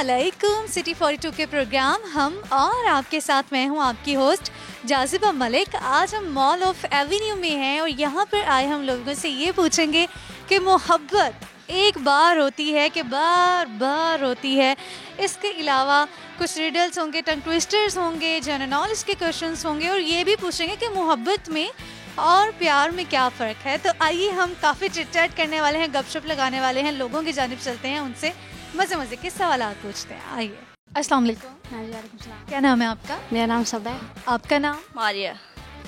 अस्सलामुअलैकुम। सिटी 42 के प्रोग्राम हम और आपके साथ मैं हूं आपकी होस्ट जाज़िबा मलिक। आज हम मॉल ऑफ एवेन्यू में हैं और यहाँ पर आए हम लोगों से ये पूछेंगे कि मोहब्बत एक बार होती है कि बार बार होती है। इसके अलावा कुछ रिडल्स होंगे, टंग ट्विस्टर्स होंगे, जनरल नॉलेज के क्वेश्चंस होंगे और ये भी पूछेंगे कि मोहब्बत में और प्यार में क्या फ़र्क है। तो आइए हम काफ़ी चिट चैट करने वाले हैं, गपशप लगाने वाले हैं, लोगों की जानिब चलते हैं, उनसे मज़े मज़े के सवाल पूछते हैं। आइए। अस्सलाम वालेकुम। हाँ जी, वालेकुम सलाम। क्या नाम है आपका? मेरा नाम सबा है। आपका नाम? मारिया।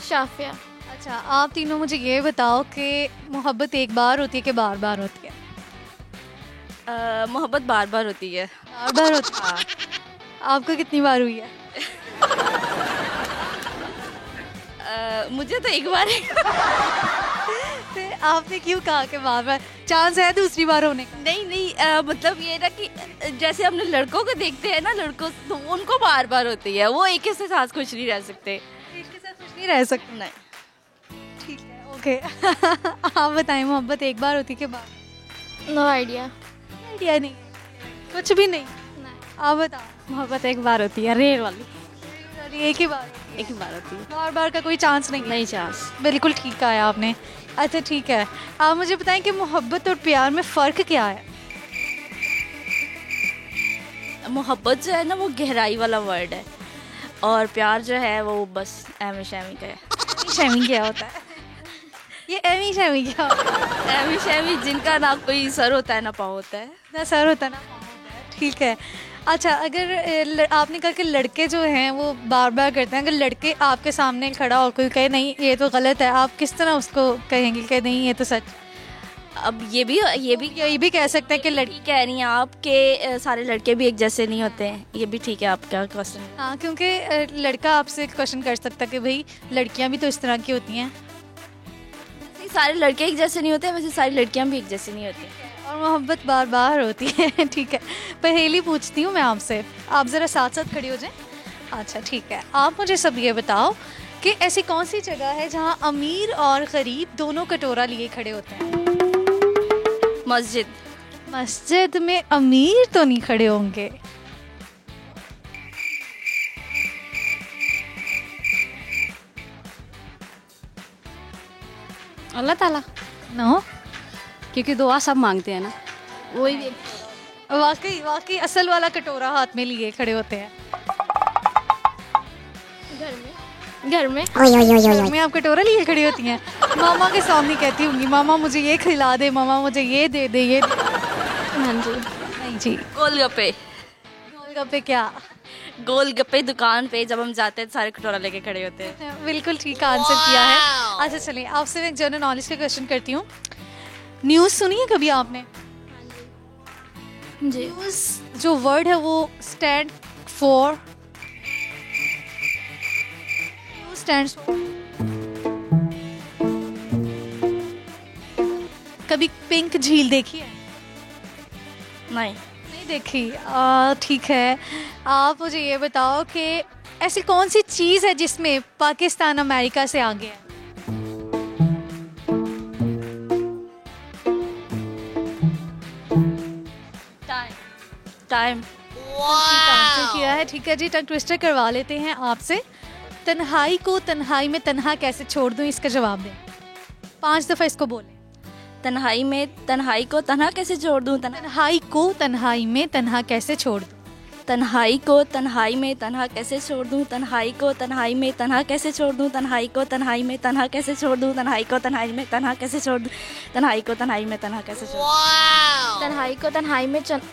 शाफिया। अच्छा, आप तीनों मुझे ये बताओ कि मोहब्बत एक बार होती है कि बार बार होती है? मोहब्बत बार बार होती है। बार बार होती है। आपको कितनी बार हुई है? मुझे तो एक बार फिर आपने क्यों कहा कि बार बार? चांस है दूसरी बार होने का? नहीं, मतलब ये ना कि जैसे हम लोग लड़कों को देखते हैं ना, लड़कों तो उनको बार बार होती है, वो एक के साथ खुश नहीं रह सकते। एक के साथ खुश नहीं रह सकते? नहीं। ठीक है, ओके। आप बताएं, मोहब्बत एक बार होती है कि बार? No idea. आइडिया नहीं, कुछ भी नहीं। आप बताओ। मोहब्बत एक बार होती है, रेयर वाली। एक ही बार? एक ही बार होती है। बार बार का कोई चांस नहीं? नहीं चांस। बिल्कुल ठीक कहा आपने। अच्छा ठीक है, आप मुझे बताएं कि मोहब्बत और प्यार में फ़र्क क्या है? मोहब्बत जो है ना वो गहराई वाला वर्ड है, और प्यार जो है वो बस एमी शैमी का है। शैमी क्या होता है? ये एमी शैमी क्या होता है? एमी शैमी जिनका ना कोई सर होता है ना पाँव होता है। ना सर होता है ना पाँव होता है। ठीक है। अच्छा, अगर आपने कहा कि लड़के जो हैं वो बार बार करते हैं, अगर लड़के आपके सामने खड़ा और कोई कहे नहीं ये तो गलत है, आप किस तरह उसको कहेंगे कि नहीं ये तो सच? अब ये भी कह सकते हैं कि लड़की कह रही हैं आप कि सारे लड़के भी एक जैसे नहीं होते हैं, ये भी ठीक है आपका क्वेश्चन। हाँ, क्योंकि लड़का आपसे क्वेश्चन कर सकता है कि भाई लड़कियां भी तो इस तरह की होती हैं। सारे लड़के एक जैसे नहीं होते, वैसे सारी लड़कियां भी एक जैसी नहीं होती और मोहब्बत बार बार होती है। ठीक है, पहेली पूछती हूँ मैं आपसे, आप ज़रा साथ साथ खड़ी हो जाएं। अच्छा ठीक है, आप मुझे सब ये बताओ कि ऐसी कौन सी जगह है जहाँ अमीर और गरीब दोनों कटोरा लिए खड़े होते हैं? मस्जिद। मस्जिद में अमीर तो नहीं खड़े होंगे। अल्लाह ताला। नो, क्योंकि दुआ सब मांगते हैं ना, वही। वाकई वाकई असल वाला कटोरा हाथ में लिए खड़े होते हैं। घर में घर में आप कटोरा लिए खड़ी होती हैं? मामा के सामने कहती होंगी मामा मुझे ये खिला दे, मामा मुझे ये दे दे, ये दे। हाँ जी। नहीं जी। गोलगप्पे। गोलगप्पे क्या? गोलगप्पे दुकान पे जब हम जाते हैं सारे कटोरा लेके खड़े होते हैं। बिल्कुल ठीक आंसर किया है। अच्छा चलिए, आपसे मैं जनरल नॉलेज का क्वेश्चन करती हूँ। न्यूज़ सुनी है कभी आपने? जी। न्यूज़ जो वर्ड है वो स्टैंड फॉर, स्टैंड्स फॉर, कभी पिंक झील देखी है? नहीं। नहीं देखी। ठीक है, आप मुझे ये बताओ कि ऐसी कौन सी चीज़ है जिसमें पाकिस्तान अमेरिका से आगे है? टाइम। आंसर किया है। ठीक है जी, टंग ट्विस्टर करवा लेते हैं आपसे। तन्हाई को तन्हाई में तन्हा कैसे छोड़ दूं, इसका जवाब दें। 5 दफ़ा इसको बोलें। तन्हाई में तन्हाई को तन्हा कैसे छोड़ दूं? तन्हाई को तन्हाई में तन्हा कैसे छोड़ दूं? तन्हाई को तन्हाई में तन्हा कैसे छोड़ दूं? तन्हाई को तन्हाई में तन्हा कैसे छोड़ दूं? तन्हाई को तन्हाई में तन्हा कैसे छोड़ दूं? तन्हाई को तन्हाई में तन्हा कैसे छोड़ दूं? तन्हाई को तन्हाई में तन्हा कैसे छोड़ दूं? तन्हाई को तन्हाई में तन्हा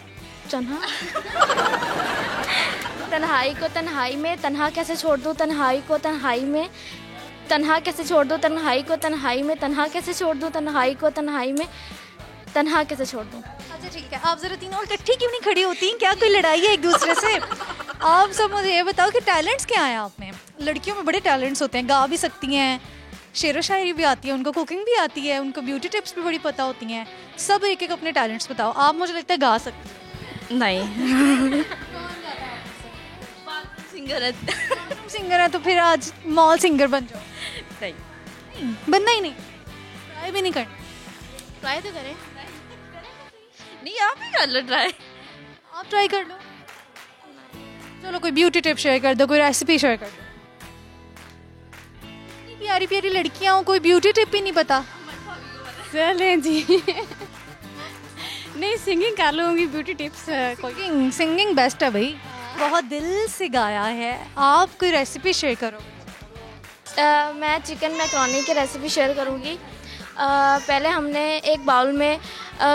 तन्हाई को तन्हाई में तन्हा कैसे छोड़ दूं? तन्हाई को तन्हाई में तन्हा कैसे छोड़ दूं? तन्हाई को तन्हाई में तन्हा कैसे छोड़ दूं? तन्हाई को तन्हाई में तन्हा कैसे छोड़ दूं? अच्छा ठीक है, आप ज़रा तीनों इकट्ठी क्यों नहीं खड़ी होती हैं? क्या कोई लड़ाई है एक दूसरे से? आप सब मुझे ये बताओ कि टैलेंट्स क्या हैं आप में? लड़कियों में बड़े टैलेंट्स होते हैं, गा भी सकती हैं, शेर व शायरी भी आती है, उनको कुकिंग भी आती है, उनको ब्यूटी टिप्स भी बड़ी पता होती हैं। सब एक एक अपने टैलेंट्स बताओ। आप मुझे लगता है गा सकती हैं। नहीं। सिंगर है। सिंगर है तो फिर आज मॉल सिंगर बन जाओ। नहीं, बनना ही नहीं, ट्राई भी नहीं करना। ट्राई तो करें। नहीं आप ही कर लो ट्राई। आप ट्राई कर लो। चलो कोई ब्यूटी टिप शेयर कर दो, कोई रेसिपी शेयर कर दो। इतनी प्यारी प्यारी लड़कियां हो, कोई ब्यूटी टिप ही नहीं पता। चलें जी। नहीं, सिंगिंग कर लूँगी, ब्यूटी टिप्स कोई। सिंगिंग बेस्ट है भाई, बहुत दिल से गाया है। आप कोई रेसिपी शेयर करो। मैं चिकन मैक्रोनी की रेसिपी शेयर करूँगी। पहले हमने एक बाउल में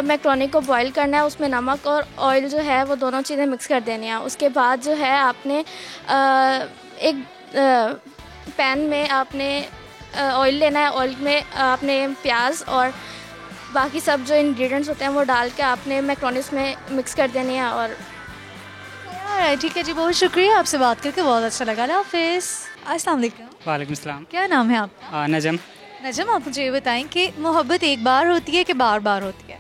मैक्रोनी को बॉईल करना है, उसमें नमक और ऑयल जो है वो दोनों चीज़ें मिक्स कर देनी है। उसके बाद जो है आपने एक पैन में आपने ऑयल लेना है। ऑयल में आपने प्याज और बाकी सब जो इंग्रेडिएंट्स होते हैं वो डाल के आपने मैक्रोनी में मिक्स कर देनी है। और ठीक है जी, बहुत शुक्रिया, आपसे बात करके बहुत अच्छा लगा। अल्लाह हाफिज़। अस्सलाम वालेकुम। वालेकुम सलाम। क्या नाम है आपका? नजम। नजम, आप मुझे ये बताएं कि मोहब्बत एक बार होती है कि बार बार होती है?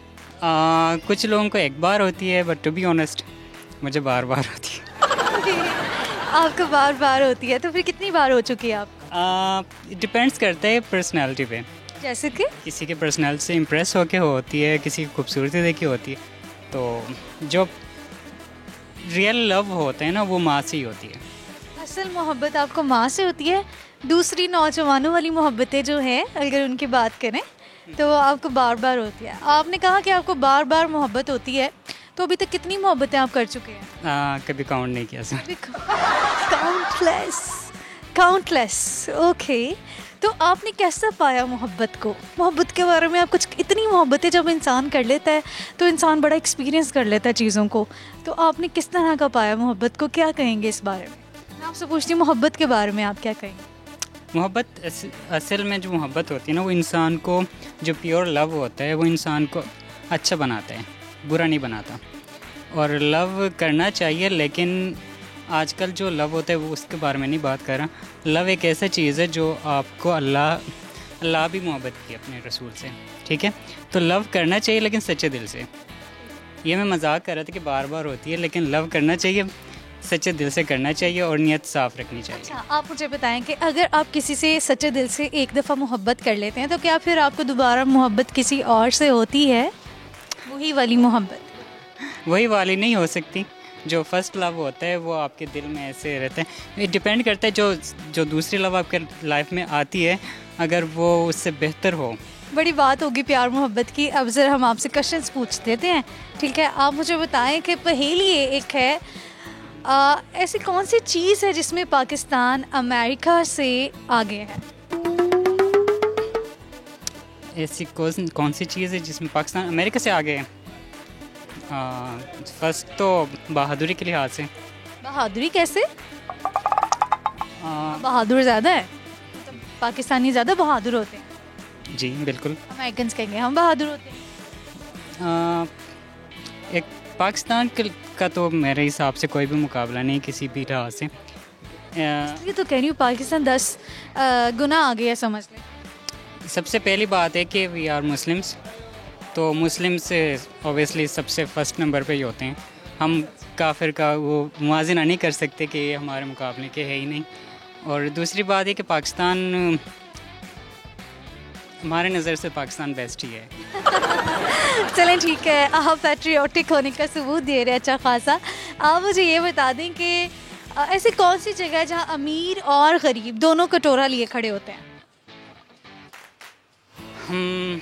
कुछ लोगों को एक बार होती है, बट टू बी ऑनेस्ट मुझे बार बार होती है। आपको बार बार होती है, तो फिर कितनी बार हो चुकी है आप? डिपेंड्स करता है पर्सनालिटी पे। जैसे कि किसी के पर्सनालिटी से इम्प्रेस होके होती है, किसी की खूबसूरती देखी होती है। तो जो रियल लव होते हैं ना, वो माँ से ही होती है। असल मोहब्बत आपको माँ से होती है। दूसरी नौजवानों वाली मोहब्बतें जो हैं, अगर उनकी बात करें तो वो आपको बार बार होती है। आपने कहा कि आपको बार बार मोहब्बत होती है, तो अभी तक कितनी मोहब्बतें आप कर चुके हैं? कभी काउंट नहीं किया सर। काउंटलेस। ओके, तो आपने कैसा पाया मोहब्बत को? मोहब्बत के बारे में आप कुछ, इतनी मोहब्बतें जब इंसान कर लेता है तो इंसान बड़ा एक्सपीरियंस कर लेता है चीज़ों को, तो आपने किस तरह का पाया मोहब्बत को? क्या कहेंगे इस बारे में? मैं आपसे पूछती हूँ, मोहब्बत के बारे में आप क्या कहेंगे? मोहब्बत असल में जो मोहब्बत होती है ना, वो इंसान को, जो प्योर लव होता है वो इंसान को अच्छा बनाता है, बुरा नहीं बनाता। और लव करना चाहिए, लेकिन आजकल जो लव होता है वो उसके बारे में नहीं बात कर रहा। लव एक ऐसा चीज़ है जो आपको अल्लाह भी मोहब्बत की अपने रसूल से, ठीक है? तो लव करना चाहिए, लेकिन सच्चे दिल से। ये मैं मजाक कर रहा था कि बार बार होती है, लेकिन लव करना चाहिए, सच्चे दिल से करना चाहिए और नियत साफ़ रखनी चाहिए। अच्छा, आप मुझे बताएं कि अगर आप किसी से सच्चे दिल से एक दफ़ा मोहब्बत कर लेते हैं, तो क्या फिर आपको दोबारा मोहब्बत किसी और से होती है? वही वाली मोहब्बत? वही वाली नहीं हो सकती। जो फर्स्ट लव होता है वो आपके दिल में ऐसे रहता है। ये डिपेंड करता है जो दूसरी लव आपके लाइफ में आती है, अगर वो उससे बेहतर हो। बड़ी बात होगी प्यार मोहब्बत की। अब ज़रा हम आपसे क्वेश्चंस पूछ देते हैं, ठीक है? आप मुझे बताएं कि पहेली एक है, ऐसी कौन सी चीज़ है जिसमें पाकिस्तान अमेरिका से आगे है? ऐसी कौन सी चीज़ है जिसमें पाकिस्तान अमेरिका से आगे है? फर्स्ट तो बहादुरी के लिहाज से। बहादुरी कैसे? बहादुर ज़्यादा है, तो पाकिस्तानी ज़्यादा बहादुर होते हैं। जी बिल्कुल। अमेरिकन कहेंगे हम बहादुर होते हैं। एक पाकिस्तान का तो मेरे हिसाब से कोई भी मुकाबला नहीं किसी भी लिहाज से। ये तो कह रही हूँ, पाकिस्तान 10 गुना आगे है, समझ लें। सबसे पहली बात है कि वी आर मुस्लिम्स, तो मुस्लिम्स ऑब्वियसली सबसे फर्स्ट नंबर पे ही होते हैं। हम काफिर का वो मुआजना नहीं कर सकते कि ये हमारे मुकाबले के है ही नहीं। और दूसरी बात है कि पाकिस्तान, हमारे नज़र से पाकिस्तान बेस्ट ही है। चलें ठीक है, आप पैट्रियोटिक होने का सबूत दे रहे हैं अच्छा खासा। आप मुझे ये बता दें कि ऐसी कौन सी जगह है जहाँ अमीर और गरीब दोनों कटोरा लिए खड़े होते हैं? हम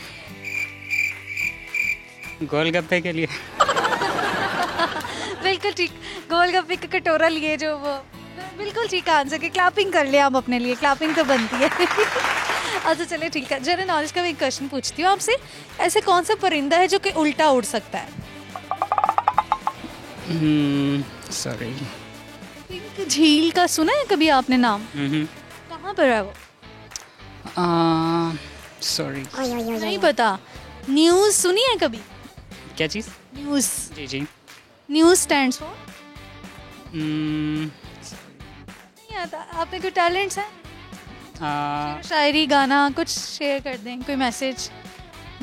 गोलगप्पे के लिए। बिल्कुल ठीक, गोलगप्पे का कटोरा लिए जो वो, बिल्कुल ठीक आंसर की क्लैपिंग कर लिया आप अपने लिए, क्लैपिंग तो बनती है। अच्छा चले ठीक है, जनरल नॉलेज का भी एक क्वेश्चन पूछती हूँ आपसे। ऐसे कौन सा परिंदा है जो कि उल्टा उड़ सकता है? सॉरी, पिंक झील का सुना है कभी आपने नाम? कहाँ पर है वो? सॉरी नहीं पता। न्यूज़ सुनी है कभी? क्या चीज़? न्यूज़। जी जी। News stands for? नहीं आता। आपने कोई टैलेंट्स है? शायरी, गाना कुछ शेयर कर दें, कोई मैसेज,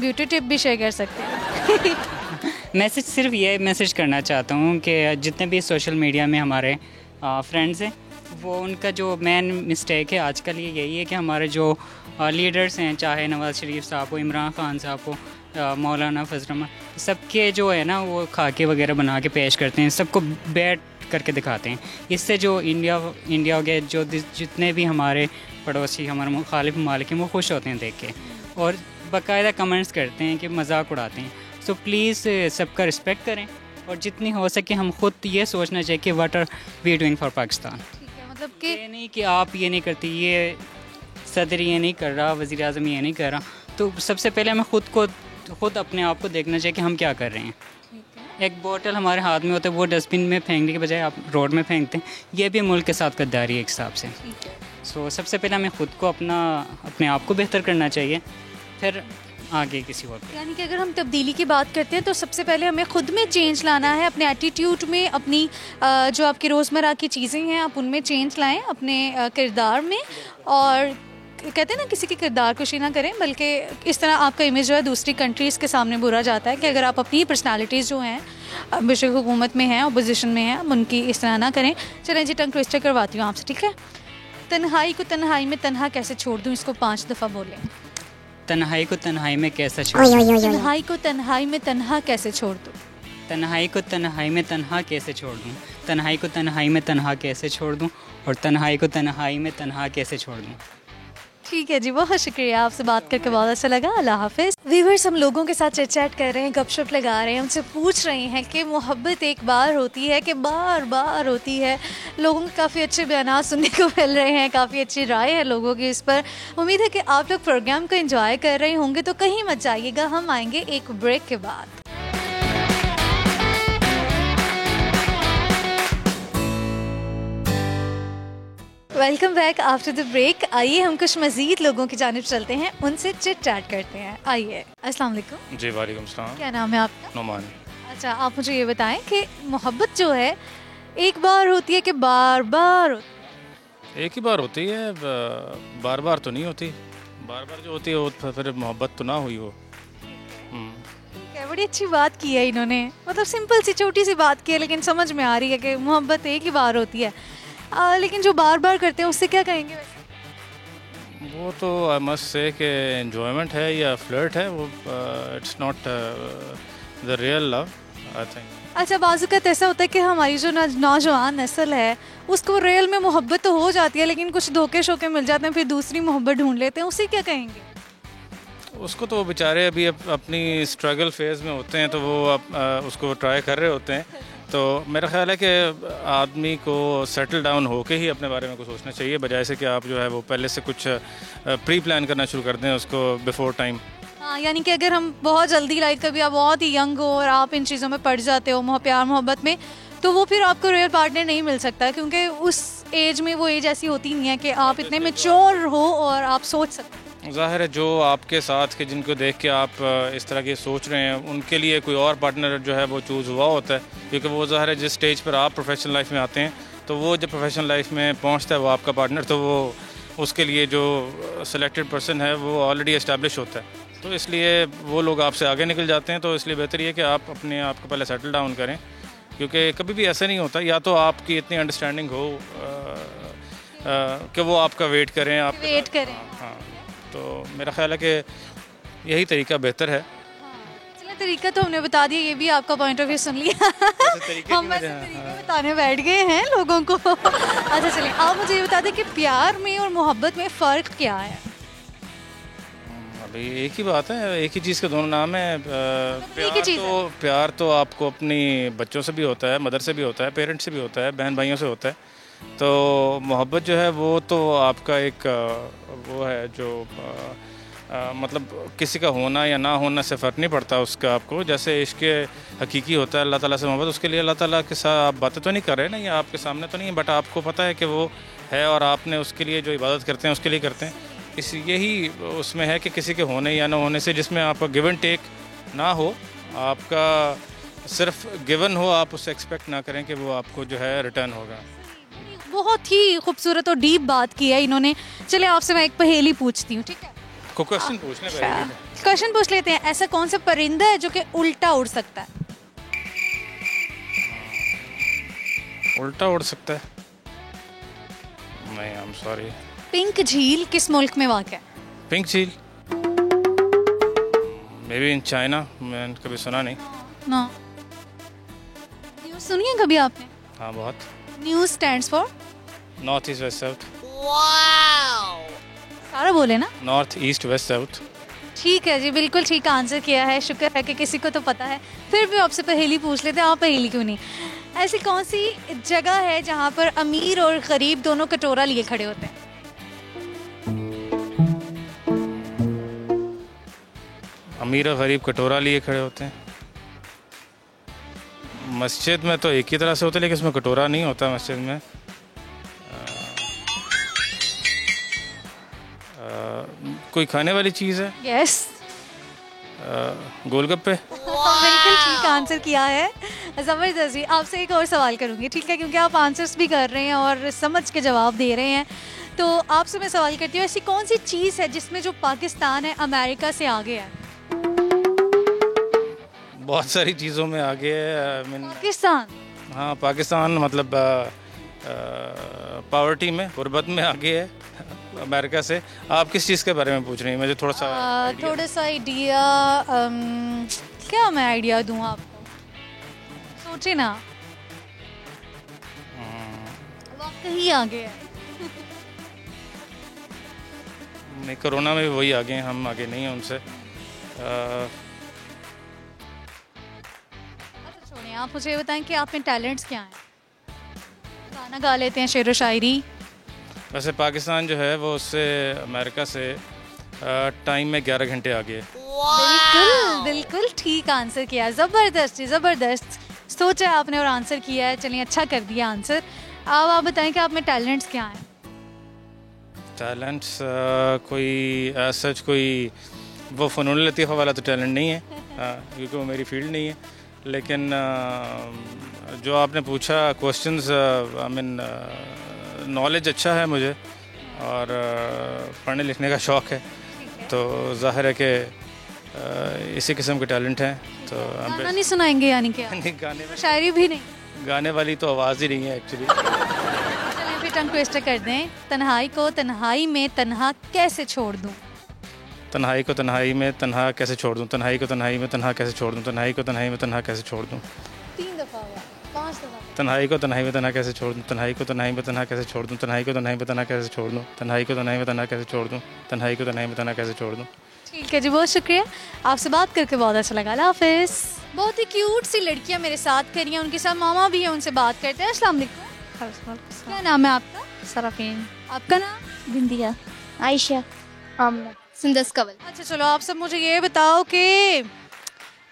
ब्यूटी टिप भी शेयर कर सकते हैं। मैसेज सिर्फ ये मैसेज करना चाहता हूँ कि जितने भी सोशल मीडिया में हमारे फ्रेंड्स हैं, वो उनका जो मेन मिस्टेक है आजकल ये यही है कि हमारे जो लीडर्स हैं, चाहे नवाज़ शरीफ साहब हो, इमरान खान साहब हो, मौलाना फजल रहमान, सबके जो है ना वो खाके वगैरह बना के पेश करते हैं, सबको बैठ करके दिखाते हैं। इससे जो इंडिया हो गया, जो जितने भी हमारे पड़ोसी हमारे मुखालिफ ममालिक हैं वो खुश होते हैं देख के, और बाकायदा कमेंट्स करते हैं कि मजाक उड़ाते हैं। सो प्लीज़ सबका रिस्पेक्ट करें, और जितनी हो सके हम खुद ये सोचना चाहिए कि what are we doing for Pakistan. ठीक है, मतलब कि ये नहीं कि आप ये नहीं करती, ये सदर ये नहीं कर रहा, वज़ीर आज़म ये नहीं कर रहा, तो सबसे पहले हमें खुद अपने आप को देखना चाहिए कि हम क्या कर रहे हैं। एक बोतल हमारे हाथ में होता है, वो डस्टबिन में फेंकने के बजाय आप रोड में फेंकते हैं, ये भी मुल्क के साथ गद्दारी है एक हिसाब से। सो सबसे पहले हमें ख़ुद को अपने आप को बेहतर करना चाहिए, फिर आगे किसी और पे। यानी कि अगर हम तब्दीली की बात करते हैं तो सबसे पहले हमें ख़ुद में चेंज लाना है, अपने एटीट्यूड में, अपनी जो आपकी रोज़मर्रा की चीज़ें हैं आप उनमें चेंज लाएं, अपने किरदार में। और कहते हैं ना, किसी के किरदार कुशी ना करें, बल्कि इस तरह आपका इमेज जो है दूसरी कंट्रीज़ के सामने बुरा जाता है कि अगर आप अपनी पर्सनालिटीज़ जो हैं बेशक हुकूमत में हैं, अपोजिशन में हैं, उनकी इस तरह ना करें। चलें जी, टंग ट्विस्टर करवाती हूँ आपसे, ठीक है। तन्हाई को तन्हाई में तन्हा कैसे छोड़ दूँ, इसको 5 दफ़ा बोलें। तन्हाई को तन्हाई में कैसे छोड़ दूँ, तन्हाई को तन्हाई में तन्हा कैसे छोड़ दूँ, तन्हाई को तन्हाई में तन्हा कैसे छोड़ दूँ, तन्हाई को तन्हाई में तन्हा कैसे छोड़ दूँ, और तन्हाई को तन्हाई में तन्हा कैसे छोड़ दूँ। ठीक है जी, बहुत शुक्रिया, आपसे बात करके बहुत अच्छा लगा। अल्लाह हाफिज़। व्यूअर्स, हम लोगों के साथ चैट कर रहे हैं, गपशप लगा रहे हैं, उनसे पूछ रहे हैं कि मोहब्बत एक बार होती है कि बार बार होती है। लोगों के काफ़ी अच्छे बयान सुनने को मिल रहे हैं, काफ़ी अच्छी राय है लोगों की इस पर। उम्मीद है कि आप लोग प्रोग्राम को एंजॉय कर रहे होंगे, तो कहीं मत जाइएगा, हम आएंगे एक ब्रेक के बाद। Welcome back after the break. आइए हम कुछ मज़ीद लोगों की जानिब चलते हैं, उनसे चिट चैट करते हैं। आइए। अस्सलाम वालेकुम। जी वालेकुम सलाम। क्या नाम है आपका? नोमान। अच्छा, आप मुझे ये बताएं कि मोहब्बत जो है एक बार होती है कि बार बार होती है? एक ही बार होती है, बार बार तो नहीं होती। बार बार जो होती है वो फिर मोहब्बत तो ना हुई हो। ठीक है, बड़ी अच्छी बात की है इन्होंने, मतलब सिंपल सी छोटी सी बात की है, लेकिन समझ में आ रही है कि मोहब्बत एक ही बार होती है। लेकिन जो बार बार करते हैं उससे क्या कहेंगे वैसे? वो तो आई मस्ट से कि एंजॉयमेंट है या फ्लर्ट है, वो it's not the real love, I think. अच्छा, बाज़-औक़ात ऐसा होता है कि हमारी जो नौजवान नस्ल है उसको रियल में मोहब्बत तो हो जाती है, लेकिन कुछ धोखे शोके मिल जाते हैं, फिर दूसरी मोहब्बत ढूंढ लेते हैं, उसे क्या कहेंगे? उसको तो बेचारे अभी अपनी स्ट्रगल फेज़ में होते हैं, तो वो उसको ट्राई कर रहे होते हैं। तो मेरा ख्याल है कि आदमी को सेटल डाउन होके ही अपने बारे में कुछ सोचना चाहिए, बजाय से कि आप जो है वो पहले से कुछ प्री प्लान करना शुरू कर दें उसको बिफोर टाइम। हाँ, यानी कि अगर हम बहुत जल्दी, लाइक कभी आप बहुत ही यंग हो और आप इन चीज़ों में पड़ जाते हो प्यार मोहब्बत में, तो वो फिर आपको रियल पार्टनर नहीं मिल सकता, क्योंकि उस एज में वो एज ऐसी होती नहीं है कि आप इतने मैच्योर हो और आप सोच सकते। ज़ाहिर है जो आपके साथ के जिनको देख के आप इस तरह की सोच रहे हैं, उनके लिए कोई और पार्टनर जो है वो चूज़ हुआ होता है, क्योंकि वो ज़ाहिर है जिस स्टेज पर आप प्रोफेशनल लाइफ में आते हैं, तो वो जब प्रोफेशनल लाइफ में पहुंचता है वो आपका पार्टनर, तो वो उसके लिए जो सेलेक्टेड पर्सन है वो ऑलरेडी इस्टेब्लिश होता है। तो इसलिए वो लोग आपसे आगे निकल जाते हैं। तो इसलिए बेहतर ये कि आप अपने आप को पहले सेटल डाउन करें, क्योंकि कभी भी ऐसा नहीं होता, या तो आपकी इतनी अंडरस्टैंडिंग हो कि वो आपका वेट करें, आप वेट करें। हाँ, तो मेरा ख्याल है कि यही तरीका बेहतर है। चलिए, तरीका तो हमने बता दिया, ये भी आपका पॉइंट ऑफ व्यू सुन लिया। हम वैसे तरीके बताने बैठ गए हैं लोगों को। अच्छा, चलिए आप मुझे ये बता दें कि प्यार में और मोहब्बत में फ़र्क क्या है? अभी एक ही बात है, एक ही चीज़ के दोनों नाम है। प्यार तो आपको अपनी बच्चों से भी होता है, मदर से भी होता है, पेरेंट्स से भी होता है, बहन भाइयों से होता है। तो मोहब्बत जो है वो तो आपका एक वो है जो मतलब किसी का होना या ना होना से फ़र्क नहीं पड़ता उसका आपको। जैसे इश्क हकीकी होता है अल्लाह ताला से मोहब्बत, उसके लिए अल्लाह ताला के साथ आप बातें तो नहीं कर रहे ना, या आपके सामने तो नहीं है, बट आपको पता है कि वो है और आपने उसके लिए जो इबादत करते हैं उसके लिए करते हैं। यही उसमें है कि किसी के होने या ना होने से, जिसमें आपका गिव एंड टेक ना हो, आपका सिर्फ गिवन हो, आप उससे एक्सपेक्ट ना करें कि वो आपको जो है रिटर्न होगा। बहुत ही खूबसूरत और डीप बात की है इन्होंने। चलिए आपसे मैं एक पहेली पूछती हूँ, ठीक है? को क्वेश्चन पूछने क्वेश्चन पूछ लेते हैं। ऐसा कौन सा परिंदा है जो कि उल्टा उड़ सकता है? उल्टा उड़ सकता है? नहीं, आई एम सॉरी। पिंक झील किस मुल्क में वाक़ है? पिंक झील मे बी इन चाइना। मैंने कभी सुना नहीं। नो, न्यूज़ सुनी है कभी आपने? हाँ बहुत। New stands for? North east west south. सारा बोले ना? North east west south. ठीक है जी, बिल्कुल ठीक आंसर किया है। शुक्र है कि किसी को तो पता है। फिर भी आपसे पहेली पूछ लेते हैं, आप पहेली क्यों नहीं। ऐसी कौन सी जगह है जहाँ पर अमीर और गरीब दोनों कटोरा लिए खड़े होते हैं? अमीर और गरीब कटोरा लिए खड़े होते हैं। मस्जिद में तो एक ही तरह से होता है, लेकिन इसमें कटोरा नहीं होता मस्जिद में। कोई खाने वाली चीज़ है? यस, गोलगप्पे। बिल्कुल ठीक आंसर किया है। ज़बरदस्त जी। आपसे एक और सवाल करूँगी, ठीक है, क्योंकि आप आंसर्स भी कर रहे हैं और समझ के जवाब दे रहे हैं। तो आपसे मैं सवाल करती हूँ, ऐसी कौन सी चीज़ है जिसमें जो पाकिस्तान है अमेरिका से आगे है? बहुत सारी चीज़ों में आगे है। पाकिस्तान? हाँ, पाकिस्तान मतलब पावर्टी में, गुर्बत में आगे है अमेरिका से। आप किस चीज़ के बारे में पूछ रही हैं? मुझे थोड़ा सा आइडिया। क्या मैं आइडिया दूँ आपको? सोचे ना, वाकई आगे है। नहीं, कोरोना में भी वही आगे हैं, हम आगे नहीं हैं उनसे। अच्छा छोड़िए, आप मुझे बताएं कि आप में टैलेंट्स क्या हैं? गाना गा लेते हैं, शेर व शायरी? वैसे पाकिस्तान जो है वो उससे अमेरिका से टाइम में 11 घंटे आगे है। बिल्कुल बिल्कुल ठीक आंसर किया। ज़बरदस्त जी, ज़बरदस्त। सोचा है आपने और आंसर किया है। चलिए, अच्छा कर दिया आंसर। अब आप बताएं कि आप में टैलेंट्स क्या हैं? टैलेंट्स कोई सच कोई वो फ़नून लतीफ़ा वाला तो टैलेंट नहीं है, क्योंकि वो मेरी फील्ड नहीं है। लेकिन जो आपने पूछा क्वेश्चंस, आई मीन नॉलेज अच्छा है मुझे और पढ़ने लिखने का शौक़ है, तो ज़ाहिर है कि इसी किस्म के टैलेंट हैं। तो गाना नहीं सुनाएंगे यानी कि? नहीं, गाने में शायरी भी नहीं? गाने वाली तो आवाज़ ही नहीं है एक्चुअली। चलिए फिर टंग ट्विस्टर कर दें। तन्हाई को तन्हाई में तन्हा कैसे छोड़ दूं? तन्हाई को तन्हाई में तन्हा कैसे छोड़ दूं? तन्हाई को तन्हाई में तन्हा कैसे छोड़ दूं? तन्हाई को तन्हाई में तन्हा कैसे छोड़ दूं? 3 दफ़ा हुआ, 5 दफ़ा। तन्हाई को तन्हाई में तन्हा कैसे छोड़ दूं? तन्हाई को तन्हाई में तन्हा कैसे छोड़ दूं? तन्हाई को तन्हाई में तन्हा कैसे छोड़ दूं? तन्हाई को तन्हाई में तन्हा कैसे छोड़ दूं? तन्हाई को तन्हाई में तन्हा कैसे छोड़ दूं? ठीक है जी, बहुत शुक्रिया। आपसे बात करके बहुत अच्छा लगा। अल्लाह हाफिज़। बहुत ही क्यूट सी लड़कियां मेरे साथ खड़ी हैं, उनके साथ मामा भी हैं, उनसे बात करते हैं। अस्सलाम वालेकुम। क्या नाम है आपका? सराफीन। आपका नाम? बिंदिया। आयशा। आमना। सिंदस कवल। अच्छा चलो, आप सब मुझे ये बताओ कि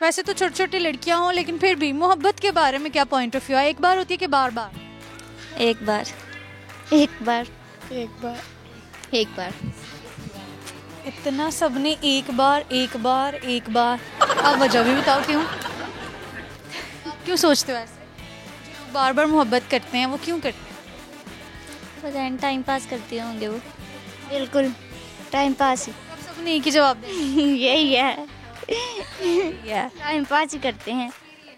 वैसे तो छोटी छोटी लड़कियां हों, लेकिन फिर भी मोहब्बत के बारे में क्या पॉइंट ऑफ व्यू है? एक बार होती है कि बार बार? एक बार। एक बार। एक बार। एक बार। इतना सबने एक बार एक बार एक बार। आप वजह भी बताओ क्यों? क्यों सोचते हो ऐसे? जो लोग बार बार मोहब्बत करते हैं वो क्यों करते हैं? पता नहीं, टाइम पास करते होंगे वो। बिल्कुल टाइम पास ही। आप सबने एक ही जवाब दिया। यही है, टाइम पास ही करते हैं।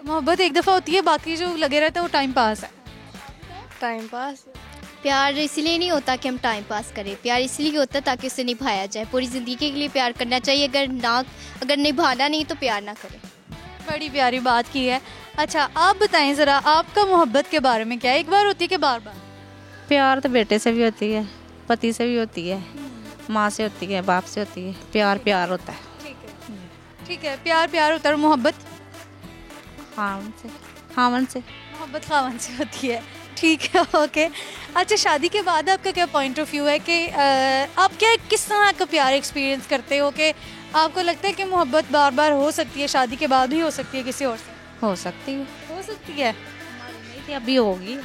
मोहब्बत एक दफ़ा होती है, बाकी जो लगे रहता है वो टाइम पास है। Time pass. प्यार इसलिए नहीं होता कि हम टाइम पास करें, प्यार इसलिए होता है ताकि उसे निभाया जाए। पूरी ज़िंदगी के लिए प्यार करना चाहिए। अगर निभाना नहीं तो प्यार ना करें। बड़ी प्यारी बात की है। अच्छा आप बताएं ज़रा, आपका मोहब्बत के बारे में क्या है? एक बार होती है कि बार बार? प्यार तो बेटे से भी होती है, पति से भी होती है, माँ से होती है, बाप से होती है। प्यार प्यार होता है। ठीक है, प्यार प्यार होता है। और मोहब्बत? खावन से मोहब्बत खावन से होती है। ठीक है, ओके। अच्छा, शादी के बाद आपका क्या पॉइंट ऑफ व्यू है कि आप क्या किस तरह का प्यार एक्सपीरियंस करते हो कि आपको लगता है कि मोहब्बत बार बार हो सकती है, शादी के बाद भी हो सकती है किसी और से? हो सकती है। हो सकती है। नहीं थी, अभी होगी।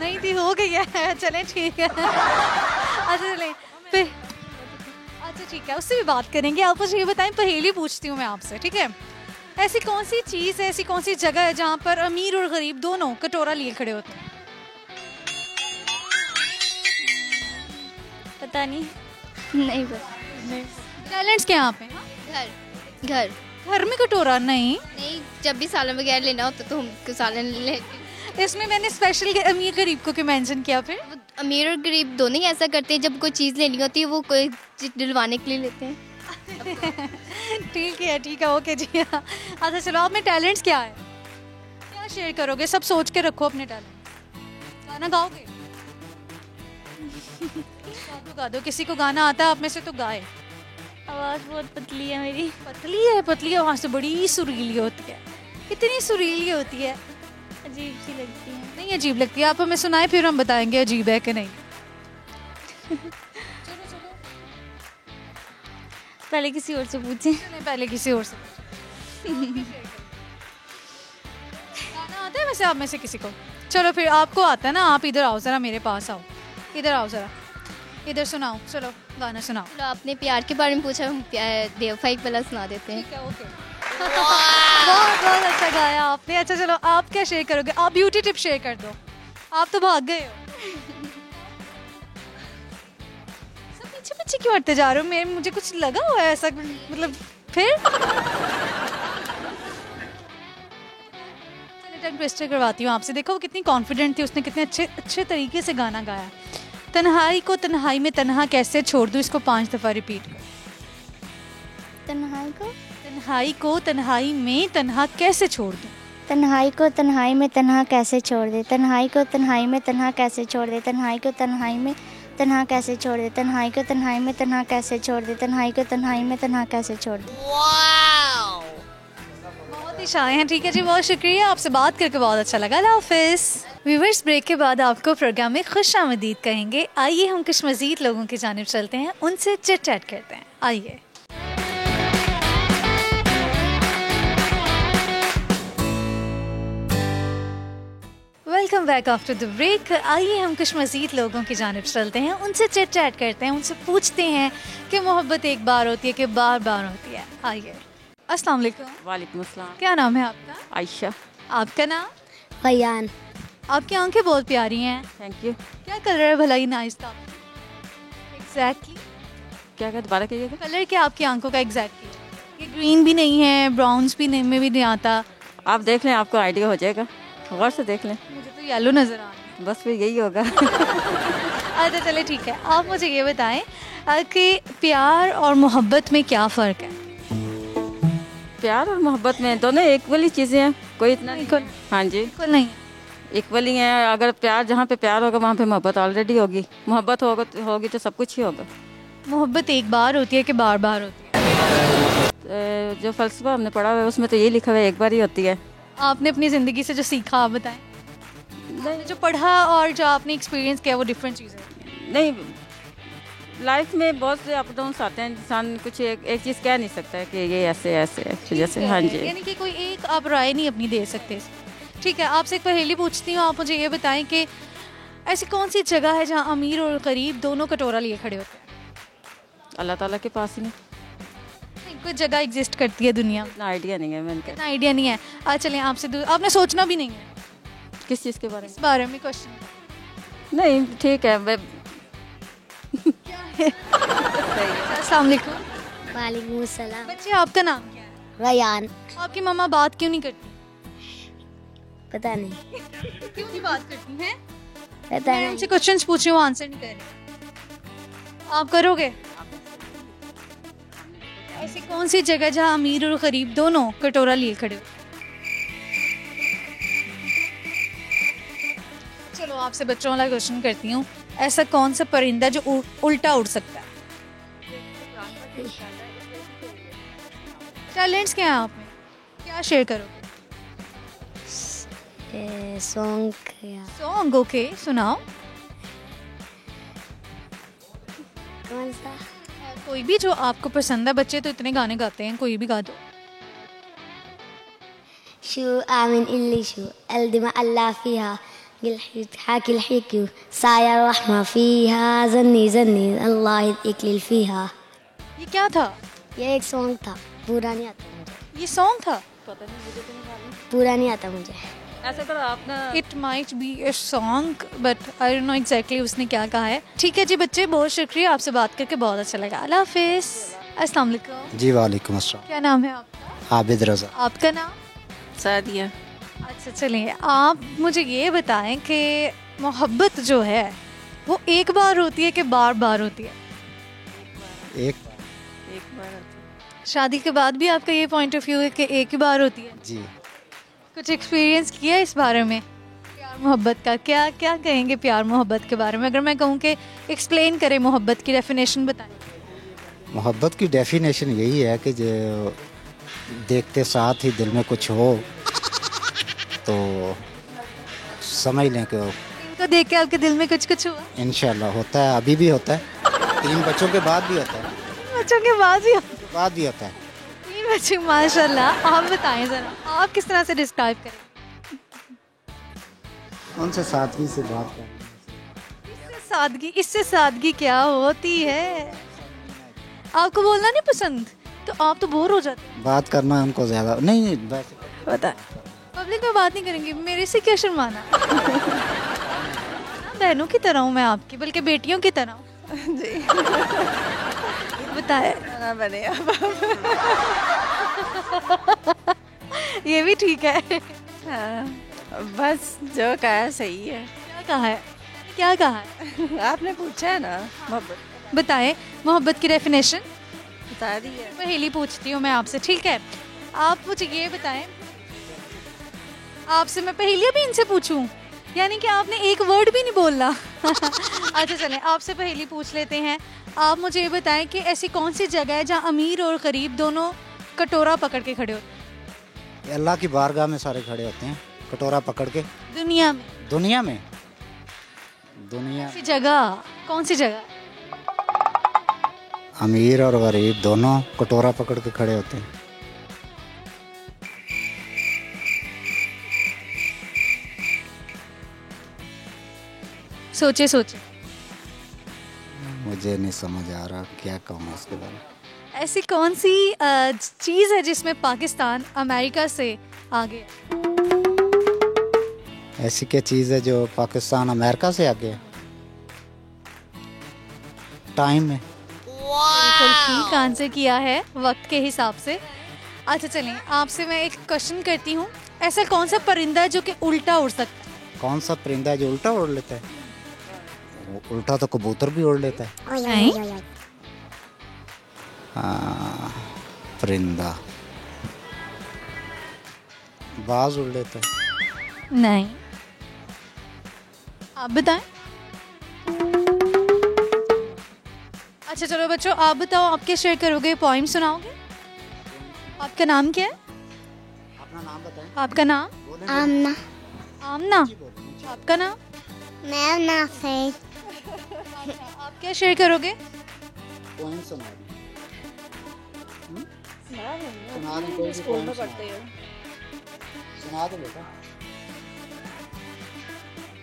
नहीं थी, हो गई है। चलें ठीक है। अच्छा चलें फिर। अच्छा ठीक है, उससे भी बात करेंगे। आप मुझे ये बताएं, पहेली पूछती हूँ मैं आपसे, ठीक है? ऐसी कौन सी चीज़ है, ऐसी कौन सी जगह है जहाँ पर अमीर और गरीब दोनों कटोरा लिए खड़े होते हैं? पता नहीं। नहीं पता। टैलेंट्स क्या यहाँ पे? घर। घर। घर में कटोरा नहीं? नहीं, जब भी सालन वगैरह लेना होता तो हम सालन लेते। इसमें मैंने स्पेशल अमीर गरीब को क्यों मेंशन किया फिर? अमीर और गरीब दोनों ही ऐसा करते हैं, जब कोई चीज़ लेनी होती है वो कोई दिलवाने के लिए लेते हैं। ठीक है, ओके जी। अच्छा चलो, आप में टैलेंट्स क्या है? क्या क्या शेयर करोगे? सब सोच के रखो अपने टैलेंट। गाना गाओगे? गा दो। किसी को गाना आता है आप में से तो गाए। आवाज़ बहुत पतली है मेरी। पतली आवाज़ तो बड़ी सुरीली होती है। कितनी सुरीली होती है? अजीब सी लगती है। नहीं अजीब लगती है, आप हमें सुनाए फिर हम बताएंगे अजीब है कि नहीं। पहले किसी और से पूछें। पहले किसी और से गाना आता है वैसे आप में से किसी को? चलो फिर आपको आता है ना, आप इधर आओ ज़रा, मेरे पास आओ, इधर आओ ज़रा, इधर सुनाओ। चलो गाना सुनाओ। चलो आपने प्यार के बारे में पूछा, हम बेवफा एक पहला सुना देते हैं। ठीक है, ओके। बहुत बहुत अच्छा गाया आपने। अच्छा चलो आप क्या शेयर करोगे? आप ब्यूटी टिप शेयर कर दो। आप तो भाग गए हो। सब पीछे पीछे क्यों हटते जा रहे हो? मुझे कुछ लगा हुआ है ऐसा, मतलब फिर टंग ट्विस्टर करवाती हूँ आपसे। देखो वो कितनी कॉन्फिडेंट थी, उसने कितने अच्छे तरीके से गाना गाया। तन्हाई को तन्हाई में तन्हा कैसे छोड़ दूँ, इसको 5 दफ़ा रिपीट कर। तन्हाई को तन्हाई में तन्हा कैसे छोड़ दूँ। तन्हाई को तन्हाई में तन्हा कैसे छोड़ दे। तन्हाई को तन्हाई में तन्हा कैसे छोड़ दे। तन्हाई को तन्हाई में तन्हा कैसे छोड़ दे। तन्हाई को तन्हाई में तन्हा कैसे छोड़ दे। तन्हाई को तन्हाई में तन्हा कैसे छोड़ दे। बहुत ही शाये हैं। ठीक है जी, बहुत शुक्रिया, आपसे बात करके बहुत अच्छा लगा। अल्लाह हाफिज़। व्यूअर्स, ब्रेक के बाद आपको प्रोग्राम में खुशामदीद कहेंगे। आइए हम कुछ मज़ीद लोगों की जानिब चलते हैं, उनसे चिट चैट करते हैं। आइए। Welcome back after the break. आइए हम कुछ मज़ीद लोगों की जानिब चलते हैं, उनसे चिट चैट करते हैं, उनसे पूछते हैं कि मोहब्बत एक बार होती है कि बार बार होती है। आइए। अस्सलाम वालेकुम। वालेकुम अस्सलाम। क्या नाम है आपका? आयशा। आपका नाम? फयान। आपकी आंखें बहुत प्यारी हैं। Thank you. क्या कलर है भला ही नाइस का? एग्जैक्टली क्या दोबारा कहिएगा? कलर क्या आपकी आंखों का एग्जैक्टली? ये ग्रीन भी नहीं है, ब्राउन्स भी नहीं, में भी नहीं आता। आप देख लें, आपको आइडिया हो जाएगा, गौर से देख लें। मुझे तो येलो नज़र आ रहा है। बस फिर यही होगा। अच्छा चले ठीक है, आप मुझे ये बताएं कि प्यार और मोहब्बत में क्या फ़र्क है? प्यार और मोहब्बत में दोनों इक्वली चीज़ें हैं, कोई इतना इक्वल? हाँ जी, इक्वल नहीं है। इक्वली है। अगर प्यार, जहाँ पे प्यार होगा वहाँ पे मोहब्बत ऑलरेडी होगी। मोहब्बत होगी तो सब कुछ ही होगा। मोहब्बत एक बार होती है कि बार बार होती है? जो फ़लसफ़ा हमने पढ़ा हुआ है उसमें तो यही लिखा हुआ है, एक बार ही होती है। आपने अपनी ज़िंदगी से जो सीखा आप बताएं। नहीं, जो पढ़ा और जो आपने एक्सपीरियंस किया वो डिफरेंट चीज़ है। नहीं, लाइफ में बहुत से अप डाउन्स आते हैं, इंसान कुछ एक चीज़ कह नहीं सकता है कि ये ऐसे है जैसे। हाँ जी, यानी कि कोई एक आप राय नहीं अपनी दे सकते। ठीक है, आपसे एक पहेली पूछती हूँ, आप मुझे ये बताएं कि ऐसी कौन सी जगह है जहाँ अमीर और गरीब दोनों कटोरा लिए खड़े होते हैं? अल्लाह ताला के पास ही नहीं। कोई जगह एग्जिस्ट करती है दुनिया में? इतना आइडिया नहीं है, मैंने इतना आइडिया नहीं है। आज चलें आपसे आपने सोचना भी नहीं है किस चीज़ के बारे में? इस बारे में क्वेश्चन नहीं, ठीक है। मैं अस्सलाम वालेकुम। वालेकुम सलाम। बच्चे आपका नाम क्या है? रयान। आपकी मम्मा बात क्यों नहीं करती? पता नहीं। क्यों नहीं बात करती हैं? पता मैं उनसे क्वेश्चंस पूछ रही हूँ, आंसर नहीं कर रही। आप करोगे? ऐसी कौन सी जगह जहाँ अमीर और गरीब दोनों कटोरा लिए खड़े हो? चलो आपसे बच्चों वाला क्वेश्चन करती हूँ। ऐसा कौन सा परिंदा जो उल्टा उड़ सकता है? टैलेंट्स क्या हैं आप में? क्या शेयर करोगे? सॉन्ग ओके, सुनाओ। कौन सा? कोई भी जो आपको पसंद है। बच्चे तो इतने गाने गाते हैं, कोई भी गा दो। शू आमिन इल्ली शू अलदिमा अल्लाह फीहा हाकिल हिक्यू साया रहमा फीहा जन्नी जन्नी अल्लाह इकलिल फीहा। ये क्या था? ये एक सॉन्ग था, पूरा नहीं आता मुझे। ये सॉन्ग था? पूरा नहीं आता मुझे। ऐसा करो आप ना, it might be a song but I don't know exactly उसने क्या कहा है। ठीक है जी बच्चे, बहुत शुक्रिया, आपसे बात करके बहुत अच्छा लगा। अल्लाह हाफिज़। अस्सलाम वालेकुम। जी वालेकुम अस्सलाम। क्या नाम है आपका? आबिद रज़ा। आपका नाम? सादिया। अच्छा चलिए, आप मुझे ये बताएं कि मोहब्बत जो है वो एक बार होती है कि बार बार होती है? एक बार। शादी के बाद भी आपका ये पॉइंट ऑफ व्यू है कि एक ही बार होती है? जी। कुछ एक्सपीरियंस किया इस बारे में प्यार मोहब्बत का? क्या क्या कहेंगे प्यार मोहब्बत के बारे में? अगर मैं कहूँ कि एक्सप्लेन करें, मोहब्बत की डेफिनेशन बताएं। मोहब्बत की डेफिनेशन यही है कि जो देखते साथ ही दिल में कुछ हो तो समझ लें कि इनको देख के आपके दिल में कुछ कुछ हुआ? इंशाल्लाह होता है, अभी भी होता है, 3 बच्चों के बाद भी होता है, बच्चों के बाद ही बाद भी होता है। 3 बच्चे, माशाल्लाह। आप बताएं ज़रा, आप किस तरह से डिस्क्राइब करें? उनसे सादगी से बात करना। इससे सादगी क्या होती है? आपको बोलना नहीं पसंद तो आप तो बोर हो जाते हैं। बात करना उनको ज़्यादा नहीं, वैसे पता है पब्लिक में बात नहीं करेंगे, मेरे से क्या शर्माना। बहनों की तरह हूँ मैं आपकी, बल्कि बेटियों की तरह हूँ। जी बताए खाना बने अब। ये भी ठीक है। हाँ, बस जो कहा सही है। क्या कहा है? क्या कहा है? आपने पूछा है ना मोहब्बत, बताए मोहब्बत की डेफिनेशन। बता दी है। पहेली पूछती हूँ मैं आपसे, ठीक है? आप मुझे ये बताएं, आपसे मैं पहेलियाँ भी इनसे पूछूं, यानी कि आपने एक वर्ड भी नहीं बोलना। अच्छा चलें, आपसे पहेली पूछ लेते हैं। आप मुझे ये बताएं कि ऐसी कौन सी जगह है जहाँ अमीर और गरीब दोनों कटोरा पकड़ के खड़े होते हैं? अल्लाह की बारगाह में सारे खड़े होते हैं कटोरा पकड़ के। दुनिया में? दुनिया में? दुनिया ऐसी जगह कौन सी जगह? अमीर और गरीब दोनों कटोरा पकड़ के खड़े होते हैं। सोचे सोचे। मुझे नहीं समझ आ रहा क्या कहूँ इसके बारे में। ऐसी कौन सी चीज़ है जिसमें पाकिस्तान अमेरिका से आगे है? ऐसी क्या चीज़ है जो पाकिस्तान अमेरिका से आगे है? टाइम है। बिल्कुल ठीक आंसर किया है वक्त के हिसाब से। अच्छा चलिए, आपसे मैं एक क्वेश्चन करती हूँ। ऐसा कौन सा परिंदा है जो कि उल्टा उड़ सकता है? कौन सा परिंदा है जो उल्टा उड़ लेता है? उल्टा तो कबूतर भी उड़ लेता है। नहीं। परिंदा बाज उड़ लेता है। नहीं। आप बताएं। अच्छा चलो बच्चों, आप बताओ, आप क्या शेयर करोगे? पोइम सुनाओगे? आपका नाम क्या है? अपना नाम बताएं। आपका नाम? आमना। आमना। आपका नाम? मैं नाफिस। आप क्या शेयर करोगे? पोएम सुना दो। सुना दो, कोई भी स्कूल पोएम में सुना पढ़ते हो। सुना दो बेटा।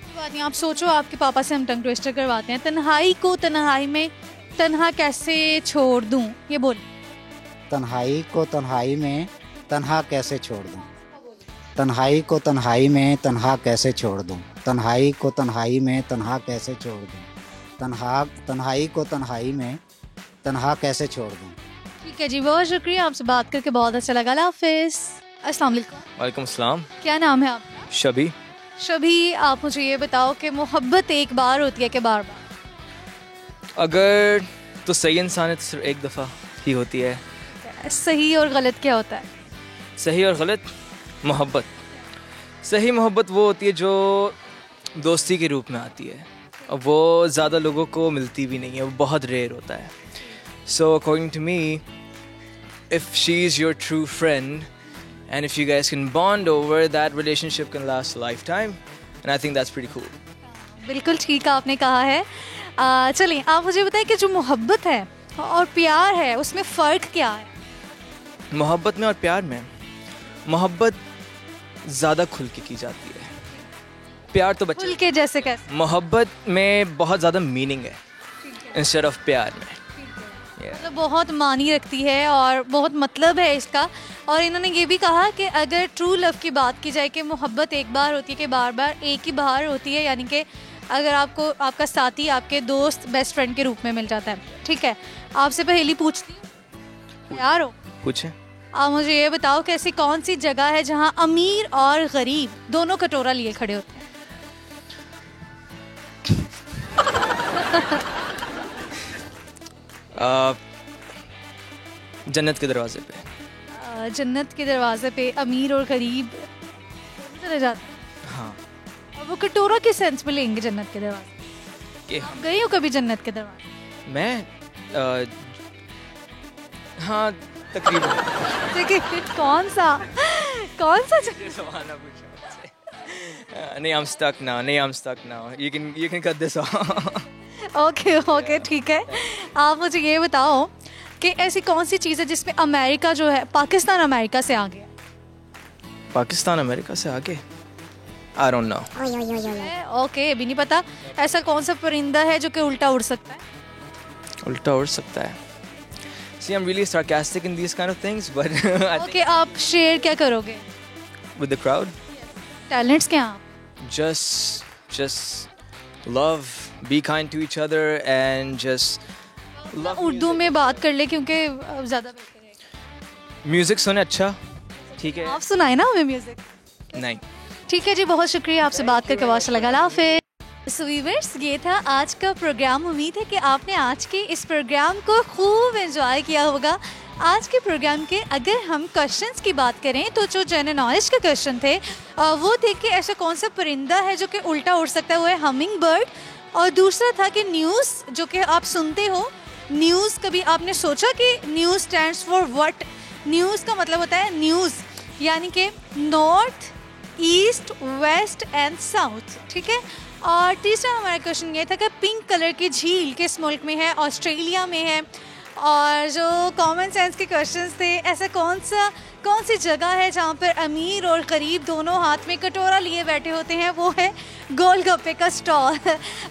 कोई बात नहीं, आप सोचो, आपके पापा से हम टंग ट्विस्टर करवाते हैं। तन्हाई को तन्हाई में तन्हा कैसे छोड़ दूं, ये बोल। तन्हाई को तन्हाई में तन्हा कैसे छोड़ दूं? तन्हाई को तन्हाई में तन्हा कैसे छोड़ दूं? तन्हाई को तन्हाई में तन्हा कैसे छोड़ दूं? तन्हाई को तन्हाई में तन्हा कैसे छोड़ दूं? ठीक है जी, बहुत शुक्रिया, आपसे बात करके बहुत अच्छा लगा। अल्लाह हाफिज़। अस्सलाम वालेकुम। वालेकुम अस्सलाम। क्या नाम है आपका? शबी। शबी, आप मुझे ये बताओ कि मोहब्बत एक बार होती है कि बार बार? अगर तो सही इंसान है तो सिर्फ एक दफ़ा ही होती है। सही और गलत क्या होता है? सही और गलत मोहब्बत, सही मोहब्बत वो होती है जो दोस्ती के रूप में आती है, और वो ज़्यादा लोगों को मिलती भी नहीं है, वो बहुत रेयर होता है। So according to me, if she is your true friend and if you guys can bond over, that relationship can last a lifetime, and I think that's pretty cool. बिल्कुल ठीक आपने कहा है। चलिए, आप मुझे बताएं कि जो मोहब्बत है और प्यार है उसमें फ़र्क क्या है? मोहब्बत में और प्यार में, मोहब्बत ज़्यादा खुल के की जाती है, प्यार तो बच्चे। खुल के जैसे कैसे? मोहब्बत में बहुत ज़्यादा मीनिंग है इंस्टेड ऑफ प्यार में। मतलब बहुत मानी रखती है और बहुत मतलब है इसका। और इन्होंने ये भी कहा कि अगर ट्रू लव की बात की जाए कि मोहब्बत एक बार होती है कि बार बार एक ही बार होती है, यानी कि अगर आपको आपका साथी आपके दोस्त बेस्ट फ्रेंड के रूप में मिल जाता है। ठीक है, आपसे पहेली पूछती हूँ, तैयार हो? पूछें। आप मुझे ये बताओ कि ऐसी कौन सी जगह है जहाँ अमीर और गरीब दोनों कटोरा लिए खड़े होते हैं? जन्नत के दरवाजे पे। जन्नत के दरवाजे पे अमीर और गरीब चले जाते हैं। हाँ और वो कटोरा किस सेंस में लेंगे जन्नत के दरवाजे? कि आप गई हो कभी जन्नत के दरवाजे? मैं हाँ तकरीबन। देखिए कौन सा सवाल ना पूछो मुझसे। नहीं, I'm stuck now. नहीं, I'm stuck now. You can cut this off. Okay ठीक है। आप मुझे ये बताओ कि ऐसी कौन सी चीज़ है जिसमें अमेरिका जो है पाकिस्तान अमेरिका से आगे है? पाकिस्तान अमेरिका से आगे? I don't know. ओके, अभी नहीं पता। ऐसा कौन सा परिंदा है जो कि उल्टा उड़ सकता है? उल्टा उड़ सकता है। See, I'm really sarcastic in these kind of things, but I think okay, आप शेयर क्या करोगे? with the crowd, टैलेंट्स क्या हैं? just love, be kind to each other, and just love Urdu में बात कर ले क्योंकि ज़्यादा बेहतर है। म्यूजिक सुने अच्छा, ठीक है? आप सुनाए ना हमें म्यूजिक। नहीं, ठीक है जी, बहुत शुक्रिया, आपसे बात करके बहुत अच्छा लगा। अल्लाह हाफिज़। सो व्यूअर्स, ये था आज का प्रोग्राम। उम्मीद है कि आपने आज के इस प्रोग्राम को खूब एंजॉय किया होगा। आज के प्रोग्राम के अगर हम क्वेश्चंस की बात करें तो जो जनरल नॉलेज के क्वेश्चन थे वो थे कि ऐसा कौन सा परिंदा है जो कि उल्टा उड़ सकता है, वो है हमिंग बर्ड। और दूसरा था कि न्यूज़ जो कि आप सुनते हो, न्यूज़ कभी आपने सोचा कि news stands for what? News का मतलब होता है न्यूज़, यानी कि north, east, west and south, ठीक है। और तीसरा हमारा क्वेश्चन ये था कि पिंक कलर की झील किस मुल्क में है? ऑस्ट्रेलिया में है। और जो कॉमन सेंस के क्वेश्चंस थे, ऐसा कौन सी जगह है जहाँ पर अमीर और गरीब दोनों हाथ में कटोरा लिए बैठे होते हैं? वो है गोलगप्पे का स्टॉल।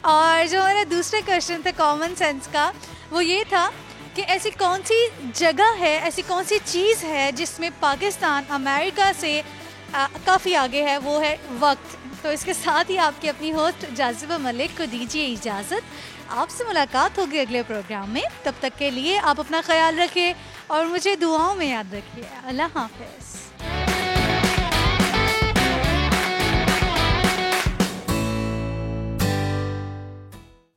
और जो हमारा दूसरा क्वेश्चन था कॉमन सेंस का, वो ये था कि ऐसी कौन सी जगह है, ऐसी कौन सी चीज़ है जिसमें पाकिस्तान अमेरिका से काफ़ी आगे है? वो है वक्त। तो इसके साथ ही आपकी अपनी होस्ट जाज़िबा मलिक को दीजिए इजाज़त। आपसे मुलाकात होगी अगले प्रोग्राम में। तब तक के लिए आप अपना ख्याल रखिए और मुझे दुआओं में याद रखिए। अल्लाह हाफ़िज़।